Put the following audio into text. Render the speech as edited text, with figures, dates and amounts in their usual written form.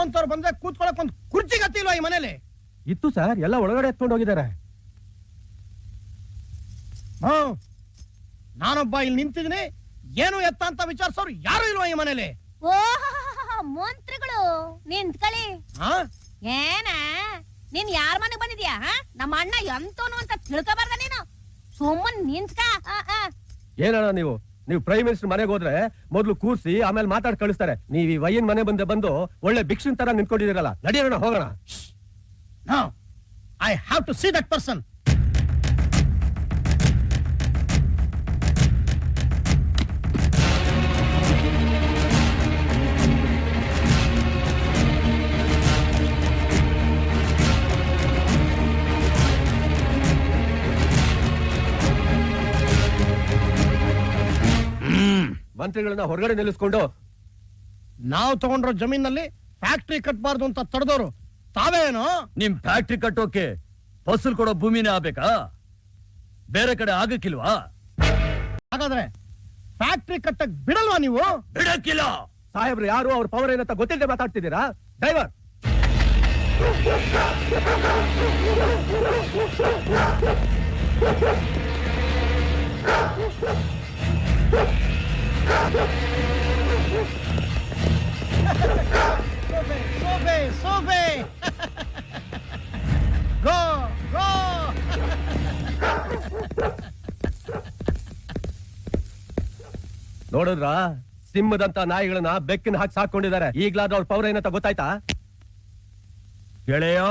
ಅಂತವ್ರು ಬಂದ್ರೆ ಕೂತ್ಕೊಳಕ್ ಒಂದು ಕುರ್ಚಿ ಗತಿ ಇಲ್ವಾ ಈ ಮನೇಲಿ? ಇತ್ತು ಸರ್, ಎಲ್ಲ ಒಳಗಡೆ ಎತ್ಕೊಂಡು ಹೋಗಿದ್ದಾರೆ. ನಾನೊಬ್ಬ ಇಲ್ಲಿ ನಿಂತಿದ್ದೀನಿ, ಏನು ಎತ್ತ ಅಂತ ವಿಚಾರಿಸೋರು ಯಾರು ಇಲ್ವಾ ಈ ಮನೇಲಿ? ಮಂತ್ರಿಗಳು ನಿಂತ್ಕೊಳ್ಳಿ. ಏನ ನೀನ್ ಯಾರ ಮನೆಗ್ ಬಂದಿದ್ಯಾ? ನಮ್ಮ ಅಣ್ಣ ಎಂತೋನು ಅಂತ ತಿಳ್ಕೊಬಾರ್ದ ನೀನು? ಸುಮ್ಮನ್ ನಿಂತ್ಕ. ಏನಣ್ಣ ನೀವು ಪ್ರೈಮ್ ಮಿನಿಸ್ಟರ್ ಮನೆಗೆ ಹೋದ್ರೆ ಮೊದ್ಲು ಕೂರ್ಸಿ ಆಮೇಲೆ ಮಾತಾಡ್ ಕಳಿಸ್ತಾರೆ. ನೀವ್ ಈ ವಯ್ಯನ್ ಮನೆ ಬಂದು ಒಳ್ಳೆ ಭಿಕ್ಷುನ್ ತರ ನಿಂತ್ಕೊಂಡಿದ್ದೀರಲ್ಲ, ನಡಿಯೋಣ ಹೋಗೋಣ. I have to see that person. ಮಂತ್ರಿಗಳನ್ನ ಹೊರಗಡೆ ನಿಲ್ಲಿಸ್ಕೊಂಡು, ನಾವು ತಗೊಂಡ್ರೋ ಜಮೀನಲ್ಲಿ ಫ್ಯಾಕ್ಟ್ರಿ ಕಟ್ಬಾರ್ದು ಅಂತ ತಡೆದವರು ತಾವೇನೋ? ನಿಮ್ ಫ್ಯಾಕ್ಟ್ರಿ ಕಟ್ಟೋಕೆ ಫಸಲ್ ಕೊಡೋ ಭೂಮಿನೇ ಆಗ್ಬೇಕಾ? ಬೇರೆ ಕಡೆ ಆಗಕ್ಕಿಲ್ವಾ? ಹಾಗಾದ್ರೆ ಫ್ಯಾಕ್ಟ್ರಿ ಕಟ್ಟಕ್ ಬಿಡಲ್ವಾ ನೀವು? ಬಿಡಕ್ಕಿಲ್ಲ ಸಾಹೇಬ್ರು ಯಾರು, ಅವ್ರ ಪವರ್ ಏನಂತ ಗೊತ್ತಿಲ್ಲದೆ ಮಾತಾಡ್ತಿದ್ದೀರಾ? ಡ್ರೈವರ್ ಸೋಫೆ ಗೋ ಗೋ. ನೋಡಿದ್ರ, ಸಿಂಹದಂತ ನಾಯಿಗಳನ್ನ ಬೆಕ್ಕಿನ ಹಾಕಿ ಸಾಕೊಂಡಿದ್ದಾರೆ. ಈಗ್ಲಾದ್ರೂ ಅವ್ರ ಪವರ್ ಏನಂತ ಗೊತ್ತಾಯ್ತಾ? ಗೆಳೆಯ,